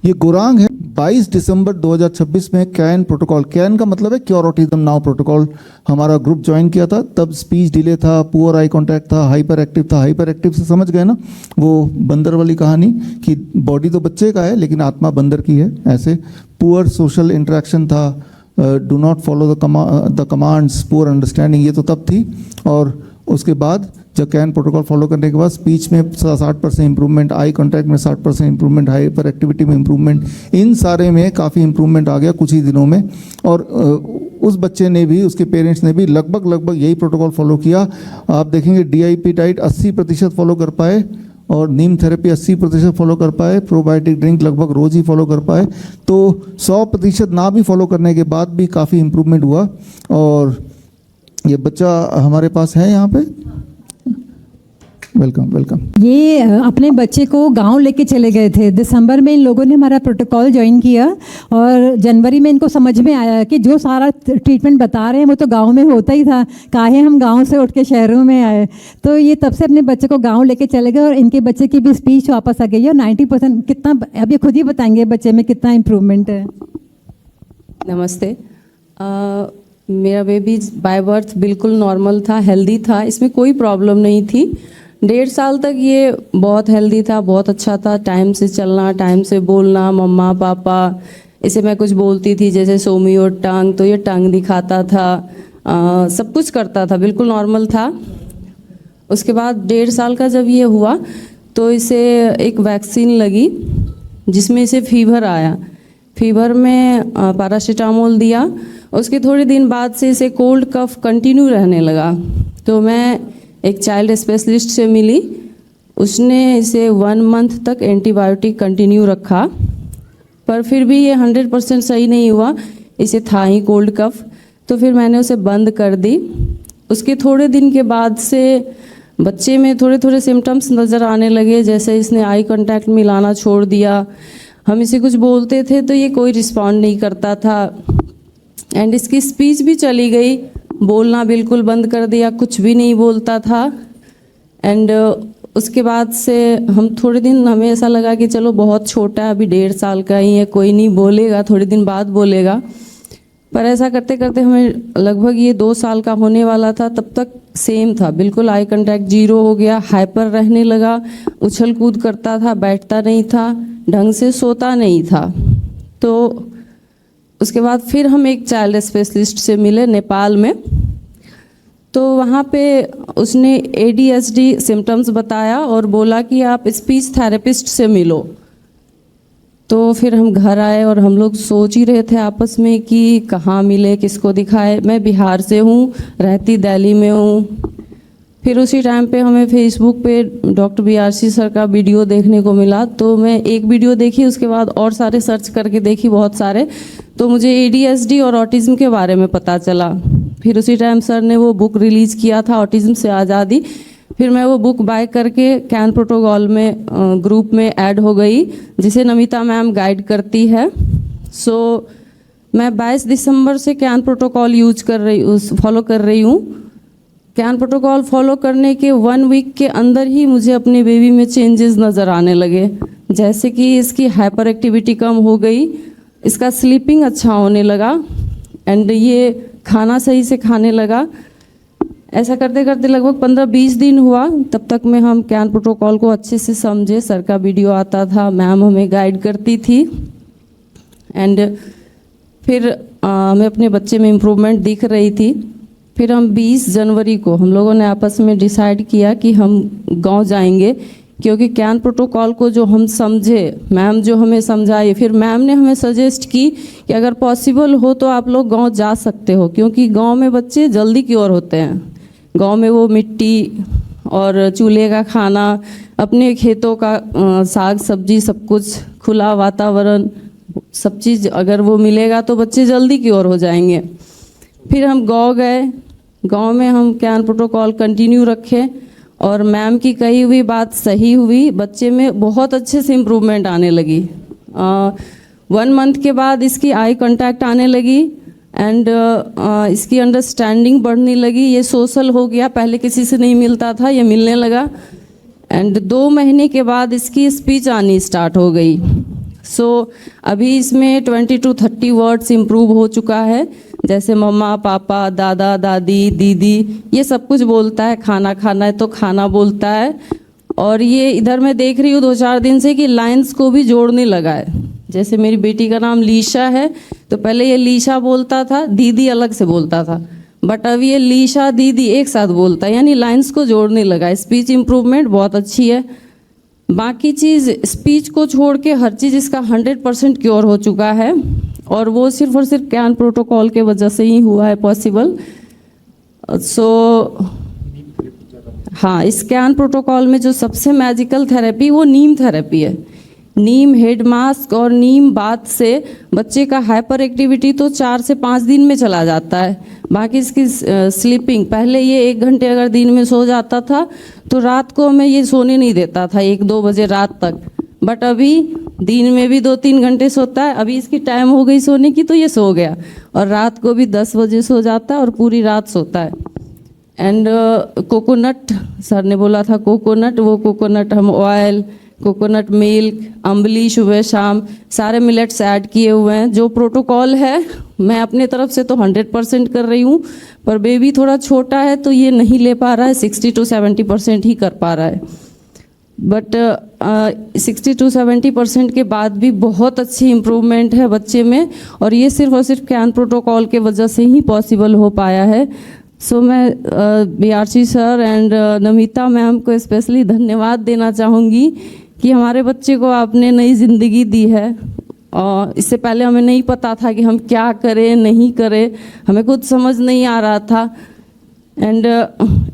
ये गुरांग है। 22 दिसंबर 2026 में कैन प्रोटोकॉल, कैन का मतलब है क्योर ऑटिज्म नाउ प्रोटोकॉल, हमारा ग्रुप ज्वाइन किया था। तब स्पीच डिले था, पुअर आई कांटेक्ट था, हाइपर एक्टिव था। हाइपर एक्टिव से समझ गए ना, वो बंदर वाली कहानी कि बॉडी तो बच्चे का है लेकिन आत्मा बंदर की है, ऐसे। पुअर सोशल इंटरेक्शन था, do not follow the commands, poor understanding, ये तो तब थी। और उसके बाद जब कैन प्रोटोकॉल फॉलो करने के बाद स्पीच में 60% इंप्रूवमेंट, आई कांटेक्ट में 60% इंप्रूवमेंट, हाइपर एक्टिविटी में इंप्रूवमेंट, इन सारे में काफ़ी इंप्रूवमेंट आ गया कुछ ही दिनों में। और उस बच्चे ने भी, उसके पेरेंट्स ने भी लगभग यही प्रोटोकॉल फॉलो किया। आप देखेंगे DIP डाइट 80% फॉलो कर पाए, और नीम थेरेपी 80% फॉलो कर पाए, प्रोबायोटिक ड्रिंक लगभग रोज़ ही फॉलो कर पाए। तो 100% ना भी फॉलो करने के बाद भी काफ़ी इंप्रूवमेंट हुआ। और ये बच्चा हमारे पास है यहाँ पे। Welcome welcome. ये अपने बच्चे को गांव लेके चले गए थे। दिसंबर में इन लोगों ने हमारा प्रोटोकॉल ज्वाइन किया और जनवरी में इनको समझ में आया कि जो सारा ट्रीटमेंट बता रहे हैं वो तो गांव में होता ही था, काहे हम गांव से उठ के शहरों में आए। तो ये तब से अपने बच्चे को गांव लेके चले गए और इनके बच्चे की भी स्पीच वापस आ गई है। 90% कितना, अब ये खुद ही बताएंगे बच्चे में कितना इम्प्रूवमेंट है। नमस्ते। मेरा बेबी बाय बर्थ बिल्कुल नॉर्मल था, हेल्दी था, इसमें कोई प्रॉब्लम नहीं थी। 1.5 साल तक ये बहुत हेल्दी था, बहुत अच्छा था। टाइम से चलना, टाइम से बोलना, मम्मा पापा, इसे मैं कुछ बोलती थी जैसे सोमी और टंग, तो ये टंग दिखाता था, सब कुछ करता था, बिल्कुल नॉर्मल था। उसके बाद 1.5 साल का जब ये हुआ तो इसे एक वैक्सीन लगी जिसमें इसे फीवर आया। फीवर में पैरासीटामोल दिया। उसके थोड़े दिन बाद से इसे कोल्ड कफ कंटिन्यू रहने लगा। तो मैं एक चाइल्ड स्पेशलिस्ट से मिली, उसने इसे 1 मंथ तक एंटीबायोटिक कंटिन्यू रखा, पर फिर भी ये 100% सही नहीं हुआ, इसे था ही कोल्ड कफ। तो फिर मैंने उसे बंद कर दी। उसके थोड़े दिन के बाद से बच्चे में थोड़े थोड़े सिम्टम्स नज़र आने लगे, जैसे इसने आई कांटेक्ट मिलाना छोड़ दिया। हम इसे कुछ बोलते थे तो ये कोई रिस्पॉन्ड नहीं करता था, एंड इसकी स्पीच भी चली गई, बोलना बिल्कुल बंद कर दिया, कुछ भी नहीं बोलता था। एंड उसके बाद से हम थोड़े दिन, हमें ऐसा लगा कि चलो बहुत छोटा है, अभी 1.5 साल का ही है, कोई नहीं बोलेगा, थोड़े दिन बाद बोलेगा। पर ऐसा करते करते हमें लगभग ये 2 साल का होने वाला था, तब तक सेम था, बिल्कुल आई कांटेक्ट 0 हो गया, हाइपर रहने लगा, उछल कूद करता था, बैठता नहीं था, ढंग से सोता नहीं था। तो उसके बाद फिर हम एक चाइल्ड स्पेशलिस्ट से मिले नेपाल में। तो वहाँ पे उसने ADHD सिम्टम्स बताया और बोला कि आप स्पीच थेरेपिस्ट से मिलो। तो फिर हम घर आए और हम लोग सोच ही रहे थे आपस में कि कहाँ मिले, किसको दिखाए। मैं बिहार से हूँ, रहती दिल्ली में हूँ। फिर उसी टाइम पे हमें फेसबुक पे डॉक्टर BRC सर का वीडियो देखने को मिला। तो मैं एक वीडियो देखी, उसके बाद और सारे सर्च करके देखी, बहुत सारे। तो मुझे ADHD और ऑटिज़म के बारे में पता चला। फिर उसी टाइम सर ने वो बुक रिलीज़ किया था, ऑटिज़म से आज़ादी। फिर मैं वो बुक बाय करके कैन प्रोटोकॉल में ग्रुप में ऐड हो गई, जिसे नमिता मैम गाइड करती है। सो मैं 22 दिसंबर से कैन प्रोटोकॉल फॉलो कर रही हूँ। कैन प्रोटोकॉल फॉलो करने के 1 वीक के अंदर ही मुझे अपने बेबी में चेंजेस नज़र आने लगे, जैसे कि इसकी हाइपर एक्टिविटी कम हो गई, इसका स्लीपिंग अच्छा होने लगा, एंड ये खाना सही से खाने लगा। ऐसा करते करते लगभग 15-20 दिन हुआ, तब तक में हम कैन प्रोटोकॉल को अच्छे से समझे। सर का वीडियो आता था, मैम हमें गाइड करती थी, एंड फिर हमें अपने बच्चे में इम्प्रूवमेंट दिख रही थी। फिर हम 20 जनवरी को हम लोगों ने आपस में डिसाइड किया कि हम गांव जाएंगे, क्योंकि कैन प्रोटोकॉल को जो हम समझे, मैम जो हमें समझाई, फिर मैम ने हमें सजेस्ट की कि अगर पॉसिबल हो तो आप लोग गांव जा सकते हो, क्योंकि गांव में बच्चे जल्दी क्योर होते हैं। गांव में वो मिट्टी और चूल्हे का खाना, अपने खेतों का साग सब्जी, सब कुछ खुला वातावरण, सब चीज़ अगर वो मिलेगा तो बच्चे जल्दी क्योर हो जाएंगे। फिर हम गाँव गए, गांव में हम कैन प्रोटोकॉल कंटिन्यू रखे और मैम की कही हुई बात सही हुई, बच्चे में बहुत अच्छे से इम्प्रूवमेंट आने लगी। 1 मंथ के बाद इसकी आई कांटेक्ट आने लगी, एंड इसकी अंडरस्टैंडिंग बढ़ने लगी, ये सोशल हो गया, पहले किसी से नहीं मिलता था, ये मिलने लगा। एंड 2 महीने के बाद इसकी स्पीच आनी स्टार्ट हो गई। सो अभी इसमें 20 to 30 वर्ड्स इम्प्रूव हो चुका है, जैसे मम्मा, पापा, दादा, दादी, दीदी, ये सब कुछ बोलता है। खाना खाना है तो खाना बोलता है। और ये इधर मैं देख रही हूँ 2-4 दिन से कि लाइन्स को भी जोड़ने लगा है। जैसे मेरी बेटी का नाम लीशा है, तो पहले ये लीशा बोलता था, दीदी अलग से बोलता था, बट अब ये लीशा दीदी एक साथ बोलता है, यानी लाइन्स को जोड़ने लगा है। स्पीच इम्प्रूवमेंट बहुत अच्छी है। बाकी चीज़ स्पीच को छोड़ के हर चीज़ इसका 100% क्योर हो चुका है, और वो सिर्फ और सिर्फ कैन प्रोटोकॉल के वजह से ही हुआ है पॉसिबल। सो हाँ, इस कैन प्रोटोकॉल में जो सबसे मैजिकल थेरेपी वो नीम थेरेपी है। नीम हेड मास्क और नीम बाथ से बच्चे का हाइपर एक्टिविटी तो 4 से 5 दिन में चला जाता है। बाकी इसकी स्लीपिंग, पहले ये 1 घंटे अगर दिन में सो जाता था तो रात को हमें ये सोने नहीं देता था 1-2 बजे रात तक, बट अभी दिन में भी 2-3 घंटे सोता है। अभी इसकी टाइम हो गई सोने की तो ये सो गया, और रात को भी 10 बजे सो जाता है और पूरी रात सोता है। एंड कोकोनट, सर ने बोला था कोकोनट, वो कोकोनट हम ऑयल, कोकोनट मिल्क, अम्बली सुबह शाम सारे मिलेट्स ऐड किए हुए हैं। जो प्रोटोकॉल है मैं अपने तरफ से तो 100% कर रही हूँ, पर बेबी थोड़ा छोटा है तो ये नहीं ले पा रहा है, 60 to 70% ही कर पा रहा है। बट 60 to 70% के बाद भी बहुत अच्छी इम्प्रूवमेंट है बच्चे में, और ये सिर्फ और सिर्फ कैन प्रोटोकॉल के वजह से ही पॉसिबल हो पाया है। सो मैं BRC sir and Namita ma'am को स्पेशली धन्यवाद देना चाहूँगी कि हमारे बच्चे को आपने नई ज़िंदगी दी है। और इससे पहले हमें नहीं पता था कि हम क्या करें नहीं करें, हमें कुछ समझ नहीं आ रहा था। एंड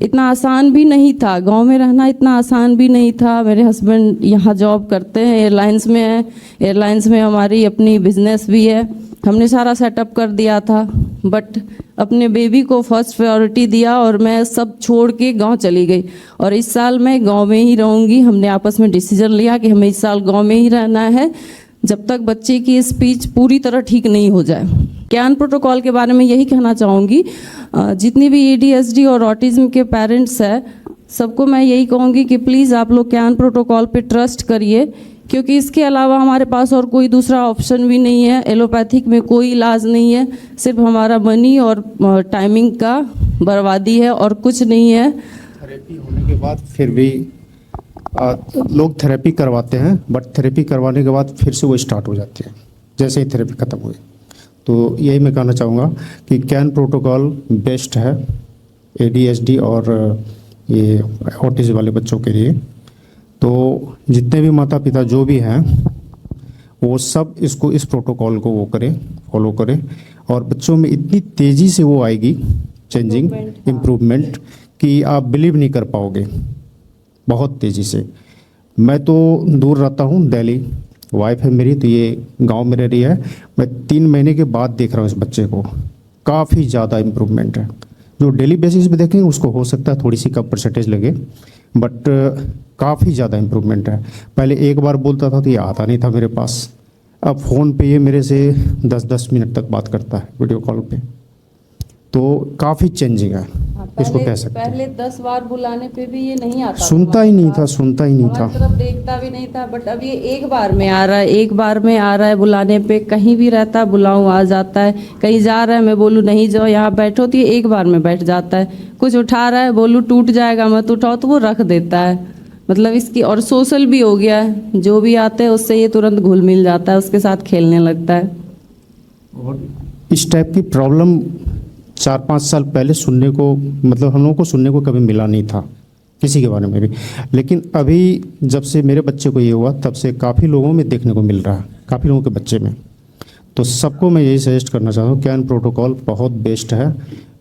इतना आसान भी नहीं था, गांव में रहना इतना आसान भी नहीं था। मेरे हस्बैंड यहाँ जॉब करते हैं, एयरलाइंस में है, एयरलाइंस में हमारी अपनी बिजनेस भी है, हमने सारा सेटअप कर दिया था, बट अपने बेबी को फर्स्ट प्रायोरिटी दिया और मैं सब छोड़ के गांव चली गई। और इस साल मैं गांव में ही रहूँगी। हमने आपस में डिसीजन लिया कि हमें इस साल गांव में ही रहना है जब तक बच्चे की स्पीच पूरी तरह ठीक नहीं हो जाए। कैन प्रोटोकॉल के बारे में यही कहना चाहूँगी, जितनी भी ADHD और ऑटिज़म के पेरेंट्स हैं सबको मैं यही कहूँगी कि प्लीज़ आप लोग कैन प्रोटोकॉल पे ट्रस्ट करिए, क्योंकि इसके अलावा हमारे पास और कोई दूसरा ऑप्शन भी नहीं है। एलोपैथिक में कोई इलाज नहीं है, सिर्फ हमारा मनी और टाइमिंग का बर्बादी है और कुछ नहीं है। थेरेपी होने के बाद फिर भी लोग थेरेपी करवाते हैं, बट थेरेपी करवाने के बाद फिर से वो स्टार्ट हो जाते हैं जैसे ही थेरेपी ख़त्म हुई। तो यही मैं कहना चाहूँगा कि कैन प्रोटोकॉल बेस्ट है ADHD और ये ऑटिज़म वाले बच्चों के लिए। तो जितने भी माता पिता जो भी हैं वो सब इसको, इस प्रोटोकॉल को वो करें, फॉलो करें, और बच्चों में इतनी तेज़ी से वो आएगी चेंजिंग, इम्प्रूवमेंट कि आप बिलीव नहीं कर पाओगे, बहुत तेज़ी से। मैं तो दूर रहता हूँ, दिल्ली, वाइफ है मेरी तो ये गांव में रह रही है। मैं 3 महीने के बाद देख रहा हूँ इस बच्चे को, काफ़ी ज़्यादा इम्प्रूवमेंट है। जो डेली बेसिस पे देखेंगे उसको हो सकता है थोड़ी सी कम परसेंटेज लगे, बट काफ़ी ज़्यादा इम्प्रूवमेंट है। पहले एक बार बोलता था तो ये आता नहीं था मेरे पास, अब फ़ोन पे ये मेरे से 10-10 मिनट तक बात करता है वीडियो कॉल पे। तो काफ़ी चेंजिंग है, इसको कह सकते हैं। पहले 10 बार बुलाने पे भी ये नहीं आता, सुनता ही नहीं था, सुनता ही नहीं था, हमारी तरफ देखता भी नहीं था। बट अब ये एक बार में आ रहा है, एक बार में आ रहा है बुलाने पे। कहीं भी रहता है बुलाऊं आ जाता है, कहीं जा रहा है मैं बोलूँ नहीं जाओ यहाँ बैठो तो ये एक बार में बैठ जाता है। कुछ उठा रहा है बोलूँ टूट जाएगा मत उठाओ तो वो रख देता है। मतलब इसकी, और सोशल भी हो गया है, जो भी आते हैं उससे ये तुरंत घुल मिल जाता है, उसके साथ खेलने लगता है। और इस टाइप की प्रॉब्लम 4-5 साल पहले सुनने को, मतलब हम लोगों को सुनने को कभी मिला नहीं था किसी के बारे में भी। लेकिन अभी जब से मेरे बच्चे को ये हुआ तब से काफ़ी लोगों में देखने को मिल रहा है, काफ़ी लोगों के बच्चे में। तो सबको मैं यही सजेस्ट करना चाहता हूँ, कैन प्रोटोकॉल बहुत बेस्ट है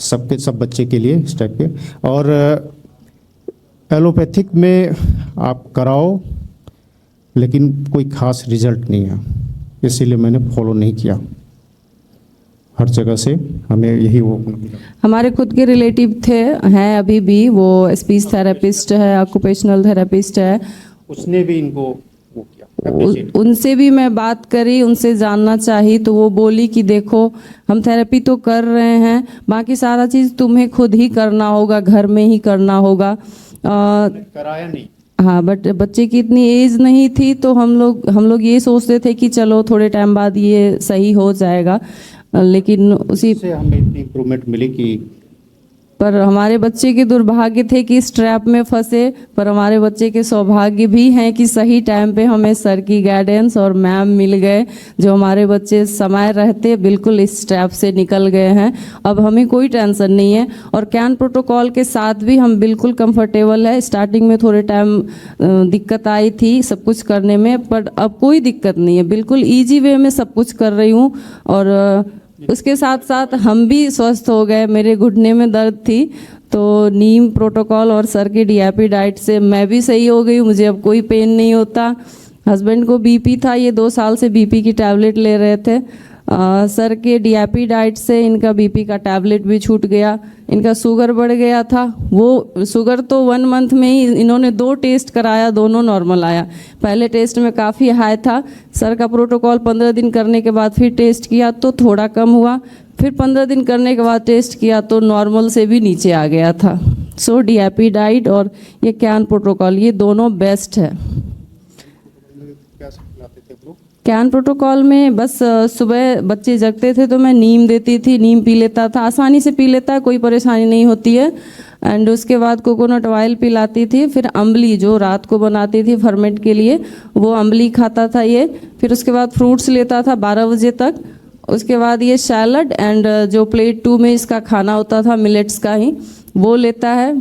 सबके, सब बच्चे के लिए इस टाइप के। और एलोपैथिक में आप कराओ लेकिन कोई ख़ास रिजल्ट नहीं है, इसीलिए मैंने फॉलो नहीं किया। हर जगह से हमें यही वो मिला। हमारे खुद के रिलेटिव थे, हैं अभी भी, वो स्पीच थेरेपिस्ट है, ऑक्यूपेशनल थेरेपिस्ट है। उसने भी इनको वो किया, उनसे भी मैं बात करी, उनसे जानना चाही तो वो बोली कि देखो हम थेरेपी तो कर रहे हैं, बाकी सारा चीज़ तुम्हें खुद ही करना होगा, घर में ही करना होगा। कराया नहीं, हाँ, बट बच्चे की इतनी एज नहीं थी, तो हम लोग ये सोचते थे कि चलो थोड़े टाइम बाद ये सही हो जाएगा, लेकिन उसी से हमें इतनी इम्प्रूवमेंट मिली कि पर हमारे बच्चे के दुर्भाग्य थे कि इस ट्रैप में फंसे, पर हमारे बच्चे के सौभाग्य भी हैं कि सही टाइम पे हमें सर की गाइडेंस और मैम मिल गए, जो हमारे बच्चे समय रहते बिल्कुल इस ट्रैप से निकल गए हैं। अब हमें कोई टेंशन नहीं है, और कैन प्रोटोकॉल के साथ भी हम बिल्कुल कंफर्टेबल है। स्टार्टिंग में थोड़े टाइम दिक्कत आई थी सब कुछ करने में, पर अब कोई दिक्कत नहीं है, बिल्कुल ईजी वे में सब कुछ कर रही हूँ। और उसके साथ साथ हम भी स्वस्थ हो गए। मेरे घुटने में दर्द थी, तो नीम प्रोटोकॉल और सर की डीएपी डाइट से मैं भी सही हो गई हूँ, मुझे अब कोई पेन नहीं होता। हस्बैंड को बीपी था, ये 2 साल से बीपी की टैबलेट ले रहे थे। सर के डीएपी डाइट से इनका बीपी का टैबलेट भी छूट गया। इनका शुगर बढ़ गया था, वो शुगर तो 1 मंथ में ही इन्होंने 2 टेस्ट कराया, दोनों नॉर्मल आया। पहले टेस्ट में काफ़ी हाई था, सर का प्रोटोकॉल 15 दिन करने के बाद फिर टेस्ट किया तो थोड़ा कम हुआ, फिर 15 दिन करने के बाद टेस्ट किया तो नॉर्मल से भी नीचे आ गया था। सो डीएपी डाइट और ये कैन प्रोटोकॉल, ये दोनों बेस्ट है। कैन प्रोटोकॉल में बस सुबह बच्चे जगते थे तो मैं नीम देती थी, नीम पी लेता था, आसानी से पी लेता है, कोई परेशानी नहीं होती है। एंड उसके बाद कोकोनट ऑयल पिलाती थी, फिर अम्बली जो रात को बनाती थी फर्मेंट के लिए, वो अम्बली खाता था ये। फिर उसके बाद फ्रूट्स लेता था 12 बजे तक। उसके बाद ये सैलड एंड जो प्लेट 2 में इसका खाना होता था मिलेट्स का ही, वो लेता है।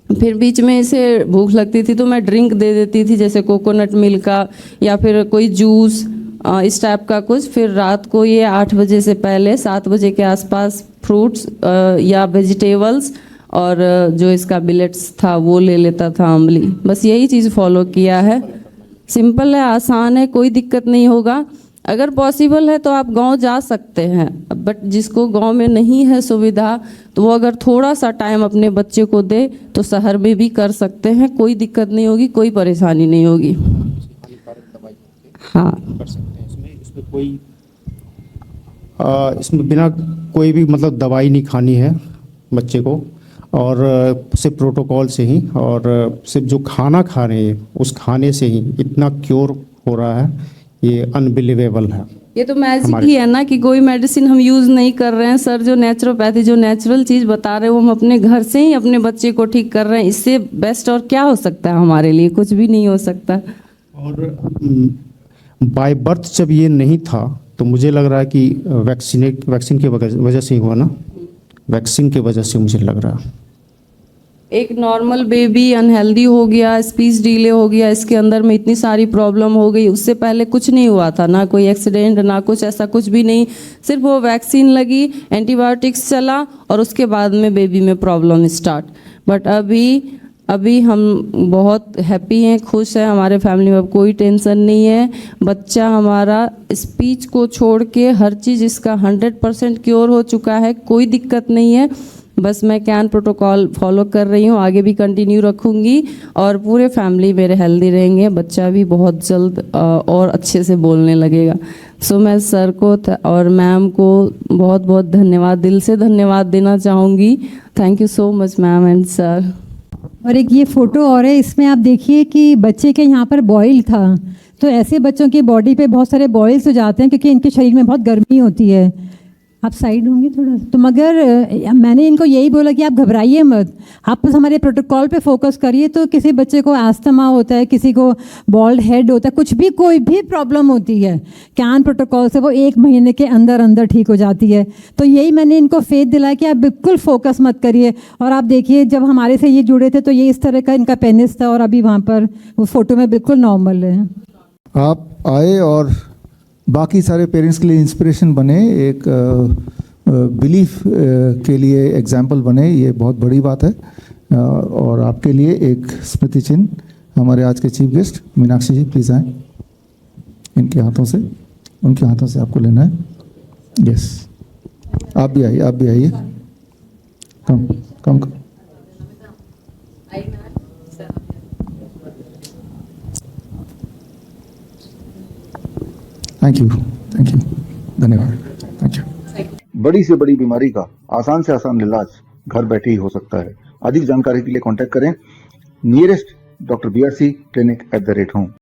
फिर बीच में इसे भूख लगती थी तो मैं ड्रिंक दे देती थी, जैसे कोकोनट मिल्क का या फिर कोई जूस इस टाइप का कुछ। फिर रात को ये 8 बजे से पहले 7 बजे के आसपास फ्रूट्स या वेजिटेबल्स और जो इसका मिलेट्स था वो ले लेता था, अम्बली। बस यही चीज़ फॉलो किया है। सिंपल है, आसान है, कोई दिक्कत नहीं होगा। अगर पॉसिबल है तो आप गांव जा सकते हैं, बट जिसको गांव में नहीं है सुविधा, तो वो अगर थोड़ा सा टाइम अपने बच्चे को दे तो शहर में भी कर सकते हैं, कोई दिक्कत नहीं होगी, कोई परेशानी नहीं होगी। हाँ, कर सकते हैं। इसमें कोई इसमें बिना कोई भी मतलब दवाई नहीं खानी है बच्चे को, और सिर्फ प्रोटोकॉल से ही और सिर्फ जो खाना खा रहे हैं उस खाने से ही इतना क्योर हो रहा है, ये अनबिलीवेबल है। ये तो मैजिक ही है ना कि कोई मेडिसिन हम यूज़ नहीं कर रहे हैं। सर जो नेचुरोपैथी, जो नेचुरल चीज़ बता रहे हैं वो हम अपने घर से ही अपने बच्चे को ठीक कर रहे हैं। इससे बेस्ट और क्या हो सकता है हमारे लिए? कुछ भी नहीं हो सकता। और बाय बर्थ जब ये नहीं था तो मुझे लग रहा है कि वैक्सीन की वजह से ही हुआ ना, वैक्सीन की वजह से मुझे लग रहा है। एक नॉर्मल बेबी अनहेल्दी हो गया, स्पीच डिले हो गया, इसके अंदर में इतनी सारी प्रॉब्लम हो गई। उससे पहले कुछ नहीं हुआ था, ना कोई एक्सीडेंट ना कुछ, ऐसा कुछ भी नहीं। सिर्फ वो वैक्सीन लगी, एंटीबायोटिक्स चला और उसके बाद में बेबी में प्रॉब्लम स्टार्ट। बट अभी हम बहुत हैप्पी हैं, खुश हैं, हमारे फैमिली में अब कोई टेंशन नहीं है। बच्चा हमारा स्पीच को छोड़ के हर चीज़ इसका 100% क्योर हो चुका है, कोई दिक्कत नहीं है। बस मैं कैन प्रोटोकॉल फॉलो कर रही हूँ, आगे भी कंटिन्यू रखूँगी और पूरे फैमिली मेरे हेल्दी रहेंगे। बच्चा भी बहुत जल्द और अच्छे से बोलने लगेगा। सो मैं सर को और मैम को बहुत बहुत धन्यवाद, दिल से धन्यवाद देना चाहूँगी। Thank you so much ma'am and sir. और एक ये फोटो और है, इसमें आप देखिए कि बच्चे के यहाँ पर बॉयल था। तो ऐसे बच्चों की बॉडी पे बहुत सारे बॉयल्स हो जाते हैं क्योंकि इनके शरीर में बहुत गर्मी होती है। आप साइड होंगे थोड़ा तो, मगर मैंने इनको यही बोला कि आप घबराइए मत, आप बस हमारे प्रोटोकॉल पे फोकस करिए। तो किसी बच्चे को अस्थमा होता है, किसी को बॉल्ड हेड होता है, कुछ भी कोई भी प्रॉब्लम होती है, कैन प्रोटोकॉल से वो 1 महीने के अंदर अंदर ठीक हो जाती है। तो यही मैंने इनको फेथ दिलाया कि आप बिल्कुल फोकस मत करिए। और आप देखिए जब हमारे से ये जुड़े थे तो ये इस तरह का इनका पेनिस था और अभी वहाँ पर वो फोटो में बिल्कुल नॉर्मल है। आप आए और बाकी सारे पेरेंट्स के लिए इंस्पिरेशन बने, एक बिलीफ के लिए एग्जाम्पल बने, ये बहुत बड़ी बात है। और आपके लिए एक स्मृति चिन्ह हमारे आज के chief guest Meenakshi ji, please आएँ। इनके हाथों से, उनके हाथों से आपको लेना है। यस, आप भी आइए, आप भी आइए। कम कम कम। थैंक यू, धन्यवाद, थैंक यू। बड़ी से बड़ी बीमारी का आसान से आसान इलाज घर बैठे ही हो सकता है। अधिक जानकारी के लिए कांटेक्ट करें नियरेस्ट drbrc clinic@home।